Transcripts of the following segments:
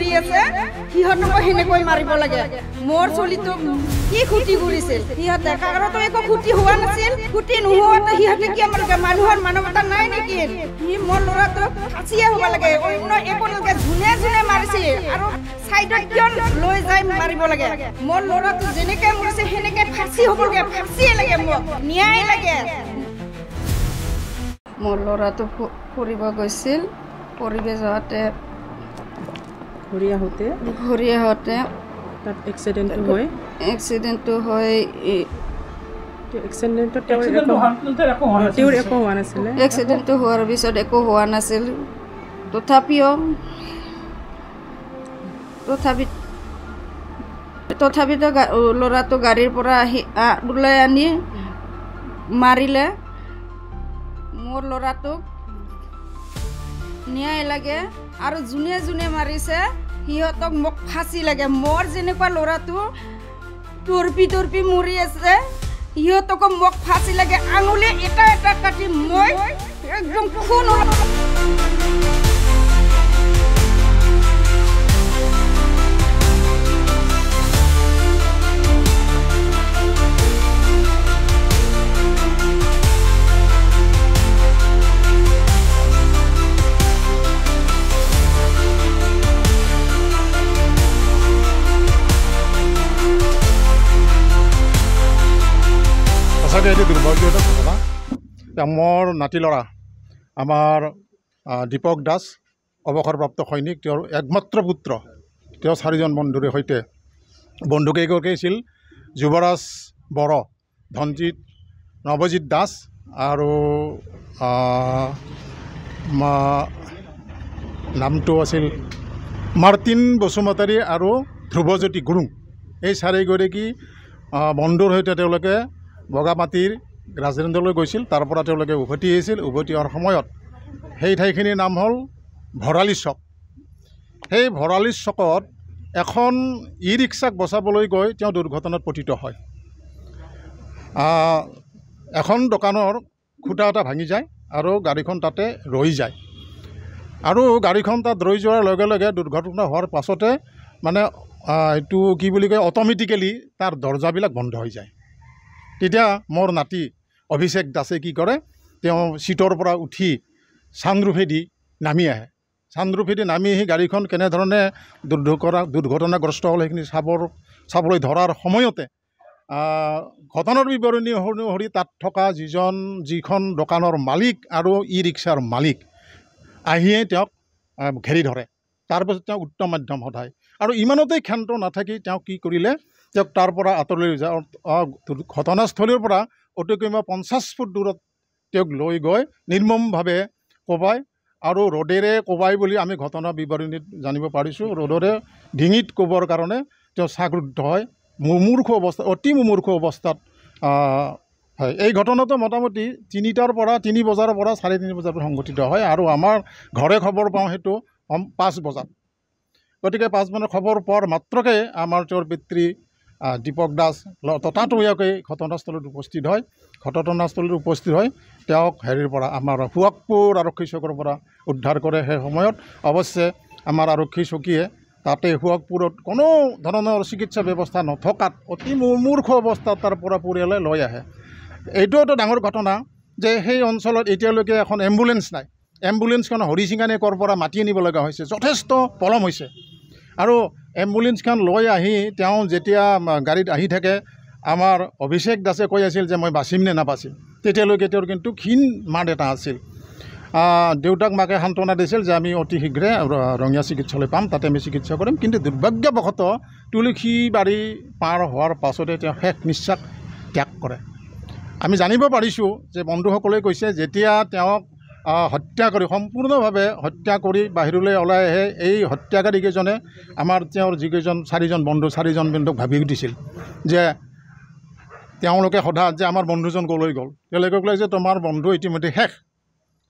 মৰি আছে সিহঁতকো সেনেকৈ মাৰিব লাগে মোৰ চলিটোক কি ক্ষতি কৰিছিল সিহঁতে কাৰণতো একো ক্ষতি হোৱা নাছিল ক্ষতি নোহোৱাতে সিহঁতে কি আমাৰ মানুহৰ মানৱতা নাই নেকি সি মোৰ ল'ৰাটোক ফাঁচিয়ে হ'ব লাগে অন্য একো নালাগে যোনে যোনে মাৰিছে আৰু চাইডত কিয় লৈ যাই মাৰিব লাগে মোৰ ল'ৰাটো যেনেকৈ মৰিছে সেনেকৈ ফাঁচি হ'ব লাগে ফাঁচিয়ে লাগে মোক ন্যায় লাগে মোৰ ল'ৰাটো ফুৰিব গৈছিল ফুৰিব যাওঁতে ঘূৰি আহোঁতে তাত এক্সিডেণ্টটো হয় এক্সিডেণ্টটো হোৱাৰ পিছত একো হোৱা নাছিল তথাপিতো ল'ৰাটো গাড়ীৰ পৰা ওলাই আনি মাৰিলে মোৰ ল'ৰাটোক ন্যায় লাগে আৰু যোনে যোনে মাৰিছে সিহঁতক মোক ফাঁচি লাগে মোৰ যেনেকুৱা ল'ৰাটো তৰ্পি মৰি আছে সিহঁতকো মোক ফাঁচি লাগে আঙুলি এটা এটা কাটি মই একদম খুন এটি দুৰ্ভাগ্যজনক ঘটনা মোৰ নাতি ল'ৰা আমাৰ দীপক দাস অৱসৰপ্ৰাপ্ত সৈনিক তেওঁৰ একমাত্ৰ পুত্ৰ তেওঁ 4জন বন্ধুৰে সৈতে বন্ধুকেইগৰাকী আছিল যুৱৰাজ বড়ো ধনজিৎ নৱজিৎ দাস আৰু নামটো আছিল মাৰ্টিন বসুমতাৰী আৰু ধ্ৰুৱজ্যোতি গুৰুং এই 4গৰাকী বন্ধুৰ সৈতে তেওঁলোকে বগামাটিৰ ৰাজেন্দ্ৰলৈ গৈছিল তাৰ পৰা তেওঁলোকে উভতি আহিছিল উভতি অহাৰ সময়ত সেই ঠাইখিনিৰ নাম হ'ল ভৰালি চক সেই ভৰালি চকত এখন ই ৰিক্সাক বচাবলৈ গৈ তেওঁ দুৰ্ঘটনাত পতিত হয় এখন দোকানৰ খুঁটা এটা ভাঙি যায় আৰু গাড়ীখন তাতে ৰৈ যায় আৰু গাড়ীখন তাত ৰৈ যোৱাৰ লগে লগে দুৰ্ঘটনা হোৱাৰ পাছতে মানে এইটো কি বুলি কয় অট'মেটিকেলি তাৰ দৰ্জাবিলাক বন্ধ হৈ যায় তেতিয়া মোৰ নাতি অভিষেক দাসে কি কৰে তেওঁ চিটৰ পৰা উঠি চানৰুফেদি নামি আহে চানৰুফেদি নামি আহি গাড়ীখন কেনেধৰণে দুৰ্ঘটনাগ্ৰস্ত হ'ল সেইখিনি চাবলৈ ধৰাৰ সময়তে ঘটনাৰ বিৱৰণী অনুসৰি তাত থকা যিখন দোকানৰ মালিক আৰু ই ৰিক্সাৰ মালিক আহিয়ে তেওঁক ঘেৰি ধৰে তাৰপিছত তেওঁ উত্তম মাধ্যম সদায় আৰু ইমানতেই ক্ষান্ত নাথাকি তেওঁ কি কৰিলে তেওঁক তাৰ পৰা আঁতৰলৈ যায় ঘটনাস্থলীৰ পৰা অতিকমেও 50 ফুট দূৰত তেওঁক লৈ গৈ নিৰ্মমভাৱে কোবাই আৰু ৰ'দেৰে কোবাই বুলি আমি ঘটনা বিৱৰণীত জানিব পাৰিছোঁ ৰ'দৰে ডিঙিত কোবৰ কাৰণে তেওঁ চাগৰুদ্ধ হয় অতি মুমূৰ্ষু অৱস্থাত হয় এই ঘটনাটো মোটামুটি 3 বজাৰ পৰা 3:30 বজাৰ সংঘটিত হয় আৰু আমাৰ ঘৰে খবৰ পাওঁ সেইটো 5 বজাত গতিকে 5 বজাৰ খবৰ পোৱাৰ মাত্ৰকে আমাৰ তেওঁৰ পিতৃ দীপক দাস ততাতৈয়াকৈ ঘটনাস্থলীত উপস্থিত হয় তেওঁক হেৰিৰ পৰা আমাৰ সুৱাগপুৰ আৰক্ষী চকীৰ পৰা উদ্ধাৰ কৰে সেই সময়ত অৱশ্যে আমাৰ আৰক্ষী চকীয়ে তাতে সুৱাগপুৰত কোনো ধৰণৰ চিকিৎসা ব্যৱস্থা নথকাত অতি মুমূৰ্ষু অৱস্থাত তাৰ পৰা পৰিয়ালে লৈ আহে এইটো এটা ডাঙৰ ঘটনা যে সেই অঞ্চলত এতিয়ালৈকে এখন এম্বুলেঞ্চ নাই এম্বুলেঞ্চখন হৰিচিঙানে কৰ পৰা মাতি আনিব লগা হৈছে যথেষ্ট পলম হৈছে আৰু এম্বুলেঞ্চখন লৈ আহি তেওঁ যেতিয়া গাড়ীত আহি থাকে আমাৰ অভিষেক দাসে কৈ আছিল যে মই বাচিম নে নাবাচিম তেতিয়ালৈকে তেওঁৰ কিন্তু ক্ষীণ মাত এটা আছিল দেউতাক মাকে সান্তনা দিছিল যে আমি অতি শীঘ্ৰে ৰঙিয়া চিকিৎসালয় পাম তাতে আমি চিকিৎসা কৰিম কিন্তু দুৰ্ভাগ্যবশতঃ তুলসীবাৰী পাৰ হোৱাৰ পাছতে তেওঁ শেষ নিশ্বাস ত্যাগ কৰে আমি জানিব পাৰিছোঁ যে বন্ধুসকলে কৈছে যেতিয়া তেওঁক হত্যা কৰি সম্পূৰ্ণভাৱে হত্যা কৰি বাহিৰলৈ ওলাই আহে এই হত্যাকাৰীকেইজনে আমাৰ তেওঁৰ যিকেইজন 4জন বন্ধুক ভাবি উঠিছিল যে তেওঁলোকে সোধা যে আমাৰ বন্ধুজন ক'লৈ গ'ল তেওঁলোকে ক'লে যে তোমাৰ বন্ধু ইতিমধ্যে শেষ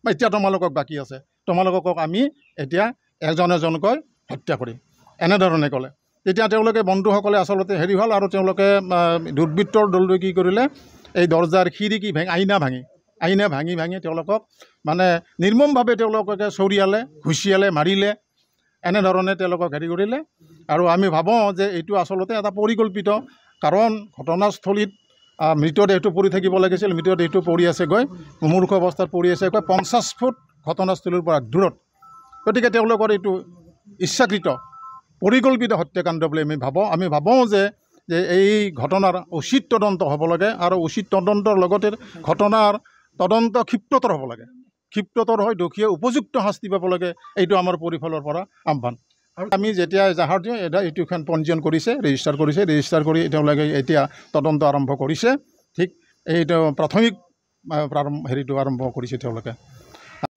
বা এতিয়া তোমালোকক বাকী আছে তোমালোকক আমি এতিয়া এজনকৈ হত্যা কৰিম এনেধৰণে ক'লে তেতিয়া তেওঁলোকে বন্ধুসকলে আচলতে হেৰি হ'ল আৰু তেওঁলোকে দুৰ্বৃত্তৰ দলটোৱে কি কৰিলে এই দৰ্জাৰ খিৰিকী আইনা ভাঙি তেওঁলোকক মানে নিৰ্মমভাৱে তেওঁলোকে চৰিয়ালে ঘুচিয়ালে মাৰিলে এনেধৰণে তেওঁলোকক হেৰি কৰিলে আৰু আমি ভাবোঁ যে এইটো আচলতে এটা পৰিকল্পিত কাৰণ ঘটনাস্থলীত মৃতদেহটো পৰি থাকিব লাগিছিল মৃতদেহটো পৰি আছেগৈ মুমূৰ্ষ অৱস্থাত পৰি আছেগৈ 50 ফুট ঘটনাস্থলীৰ পৰা দূৰত গতিকে তেওঁলোকৰ এইটো ইচ্ছাকৃত পৰিকল্পিত হত্যাকাণ্ড বুলি আমি ভাবোঁ যে এই ঘটনাৰ উচিত তদন্ত হ'ব লাগে আৰু উচিত তদন্তৰ লগতে ঘটনাৰ তদন্ত ক্ষিপ্ৰতৰ হ'ব লাগে ক্ষিপ্ৰতৰ হৈ দোষীয়ে উপযুক্ত শাস্তি পাব লাগে এইটো আমাৰ পৰিফলৰ পৰা আহ্বান আৰু আমি যেতিয়া এজাহাৰ দিওঁ এইটোখন পঞ্জীয়ন কৰিছে ৰেজিষ্টাৰ কৰি তেওঁলোকে এতিয়া তদন্ত আৰম্ভ কৰিছে ঠিক এইটো প্ৰাথমিক হেৰিটো আৰম্ভ কৰিছে তেওঁলোকে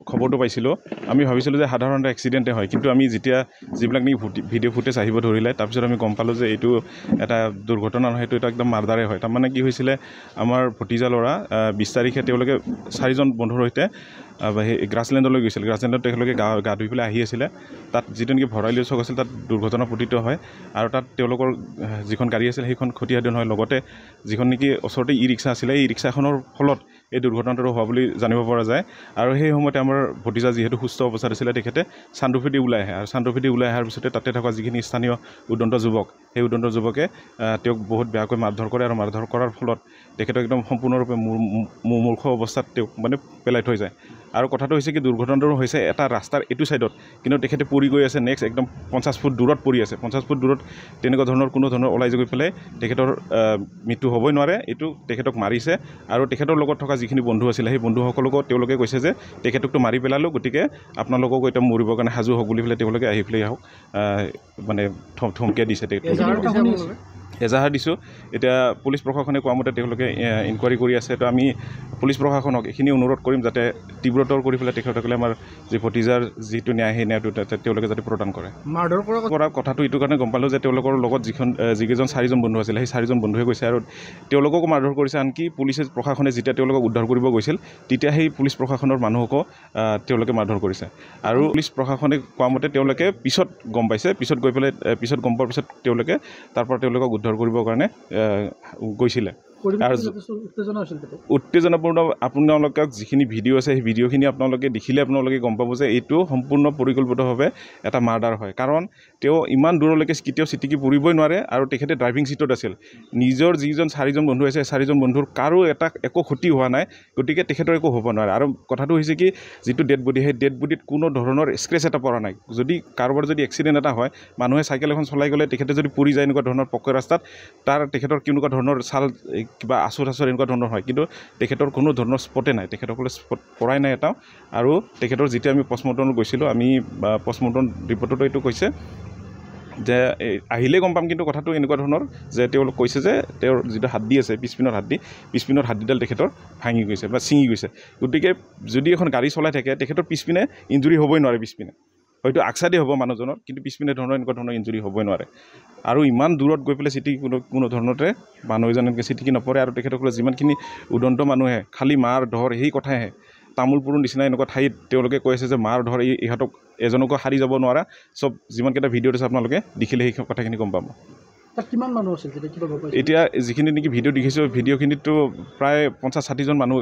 খবৰটো পাইছিলোঁ আমি ভাবিছিলোঁ যে সাধাৰণতে এক্সিডেণ্টে হয় কিন্তু আমি যেতিয়া যিবিলাক নেকি ভিডিঅ' ফুটেজ আহিব ধৰিলে তাৰপিছত আমি গম পালোঁ যে এইটো এটা দুৰ্ঘটনা নহয় এইটো এটা একদম মাৰ্ডাৰে হয় তাৰমানে কি হৈছিলে আমাৰ ভতিজা ল'ৰা 20 তাৰিখে তেওঁলোকে 4জন বন্ধুৰ সৈতে সেই গ্ৰাছলেণ্ডলৈ গৈছিল গ্ৰাছলেণ্ডত তেওঁলোকে গা ধুই পেলাই আহি আছিলে তাত যিটো নেকি ভৰাইলি চক আছিল তাত দুৰ্ঘটনা পতিত হয় আৰু তাত তেওঁলোকৰ যিখন গাড়ী আছিল সেইখন ক্ষতিসাধন হয় লগতে যিখন নেকি ওচৰতে ই ৰিক্সা আছিলে এই ৰিক্সাখনৰ ফলত এই দুৰ্ঘটনাটো হোৱা বুলি জানিব পৰা যায় আৰু সেই সময়তে আমাৰ ভতিজা যিহেতু সুস্থ অৱস্থাত আছিলে তেখেতে চান্দুফেদি ওলাই আহে আৰু চান্দুফেদি ওলাই অহাৰ পিছতে তাতে থকা যিখিনি স্থানীয় উদন্ত যুৱক সেই উদন্ত যুৱকে তেওঁক বহুত বেয়াকৈ মাৰধৰ কৰে আৰু মাৰধৰ কৰাৰ ফলত তেখেতক একদম সম্পূৰ্ণৰূপে মূৰ্খ অৱস্থাত তেওঁক মানে পেলাই থৈ যায় আৰু কথাটো হৈছে কি দুৰ্ঘটনাটো হৈছে এটা ৰাস্তাৰ এইটো ছাইডত কিন্তু তেখেতে পৰি গৈ আছে নেক্সট একদম 50 ফুট দূৰত পৰি আছে 50 ফুট দূৰত তেনেকুৱা ধৰণৰ কোনো ধৰণৰ ওলাই গৈ পেলাই তেখেতৰ মৃত্যু হ'বই নোৱাৰে এইটো তেখেতক মাৰিছে আৰু তেখেতৰ লগত থকা যিখিনি বন্ধু আছিলে সেই বন্ধুসকলকো তেওঁলোকে কৈছে যে তেখেতকতো মাৰি পেলালোঁ গতিকে আপোনালোককো এতিয়া মৰিবৰ কাৰণে সাজু হওক বুলি পেলাই তেওঁলোকে আহি পেলাই আহক মানে ধমকিয়াই দিছে এজাহাৰ দিছোঁ এতিয়া পুলিচ প্ৰশাসনে কোৱা মতে তেওঁলোকে ইনকুৱাৰী কৰি আছে তো আমি পুলিচ প্ৰশাসনক এইখিনি অনুৰোধ কৰিম যাতে তীব্ৰতৰ কৰি পেলাই তেখেতসকলে আমাৰ যি ভতিজাৰ যিটো ন্যায় সেই ন্যায়টো তেওঁলোকে যাতে প্ৰদান কৰে মাৰধৰ কৰা কথাটো এইটো কাৰণে গম পালোঁ যে তেওঁলোকৰ লগত যিকেইজন 4জন বন্ধু আছিলে সেই 4জন বন্ধুৱে গৈছে আৰু তেওঁলোককো মাৰধৰ কৰিছে আনকি পুলিচে প্ৰশাসনে যেতিয়া তেওঁলোকক উদ্ধাৰ কৰিব গৈছিল তেতিয়া সেই পুলিচ প্ৰশাসনৰ মানুহকো তেওঁলোকে মাৰধৰ কৰিছে আৰু পুলিচ প্ৰশাসনে কোৱা মতে তেওঁলোকে পিছত গম পাইছে পিছত গৈ পেলাই পিছত গম পোৱাৰ পিছত তেওঁলোকে তাৰ পৰা তেওঁলোকক উদ্ধাৰ কৰিবৰ কাৰণে গৈছিলে আৰু উত্তেজনাপূৰ্ণ আপোনালোকক যিখিনি ভিডিঅ' আছে সেই ভিডিঅ'খিনি আপোনালোকে দেখিলে আপোনালোকে গম পাব যে এইটো সম্পূৰ্ণ পৰিকল্পিতভাৱে এটা মাৰ্ডাৰ হয় কাৰণ তেওঁ ইমান দূৰলৈকে কেতিয়াও চিটিকি পৰিবই নোৱাৰে আৰু তেখেতে ড্ৰাইভিং ছিটত আছিল নিজৰ যিজন 4জন বন্ধু আছে 4জন বন্ধুৰ কাৰো একো ক্ষতি হোৱা নাই গতিকে তেখেতৰ একো হ'ব নোৱাৰে আৰু কথাটো হৈছে কি যিটো ডেড বডি সেই ডেড বডিত কোনো ধৰণৰ স্ক্ৰেচ এটা পৰা নাই যদি কাৰোবাৰ যদি এক্সিডেণ্ট এটা হয় মানুহে চাইকেল এখন চলাই গ'লে তেখেতে যদি পৰি যায় এনেকুৱা ধৰণৰ পক্কা ৰাস্তাত তেখেতৰ কেনেকুৱা ধৰণৰ ছাল কিবা আচৰ এনেকুৱা ধৰণৰ হয় কিন্তু তেখেতৰ কোনো ধৰণৰ স্পটে নাই তেখেতসকলে স্পট পৰাই নাই এটাও আৰু তেখেতৰ যেতিয়া আমি পষ্টমৰ্টমত গৈছিলোঁ আমি পষ্টমৰ্টম ৰিপৰ্টতো এইটো কৈছে যে আহিলে গম পাম কিন্তু কথাটো এনেকুৱা ধৰণৰ যে তেওঁলোক কৈছে যে তেওঁৰ যিটো হাড্ডি আছে পিছপিনৰ হাড্ডিডাল তেখেতৰ ভাঙি গৈছে বা ছিঙি গৈছে গতিকে যদি এখন গাড়ী চলাই থাকে তেখেতৰ পিছপিনে ইঞ্জুৰি হ'বই নোৱাৰে পিছপিনে হয়তো আকচাদি হ'ব মানুহজনৰ কিন্তু পিছপিনে এনেকুৱা ধৰণৰ ইঞ্জুৰি হ'বই নোৱাৰে আৰু ইমান দূৰত গৈ পেলাই চিটিকি কোনো ধৰণতে মানুহ এজন এনেকৈ চিটিকি নপৰে আৰু তেখেতসকলে যিমানখিনি উদন্ত মানুহে খালী মাৰ ধৰ সেই কথাহে তামোলপুৰৰ নিচিনা এনেকুৱা ঠাইত তেওঁলোকে কৈ আছে যে মাৰ ধৰ ইহঁতক এজনকো সাৰি যাব নোৱাৰা চব যিমানকেইটা ভিডিঅ'ত আছে আপোনালোকে দেখিলে সেই কথাখিনি গম পাব কিমান মানুহ আছিল এতিয়া যিখিনি নেকি ভিডিঅ' দেখিছোঁ ভিডিঅ'খিনিতো প্ৰায় 50-60জন মানুহ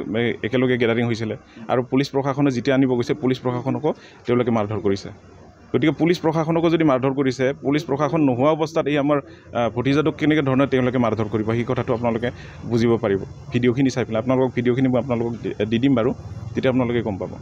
একেলগে গেডাৰিং হৈছিলে আৰু পুলিচ প্ৰশাসনে যেতিয়া আনিব গৈছে পুলিচ প্ৰশাসনকো তেওঁলোকে মাৰধৰ কৰিছে গতিকে পুলিচ প্ৰশাসনকো যদি মাৰধৰ কৰিছে পুলিচ প্ৰশাসন নোহোৱা অৱস্থাত এই আমাৰ ভতিজাটোক কেনেকৈ ধৰণে তেওঁলোকে মাৰধৰ কৰিব সেই কথাটো আপোনালোকে বুজিব পাৰিব ভিডিঅ'খিনি চাই পেলাই আপোনালোকক ভিডিঅ'খিনি মই আপোনালোকক দি দিম বাৰু তেতিয়া আপোনালোকে গম পাব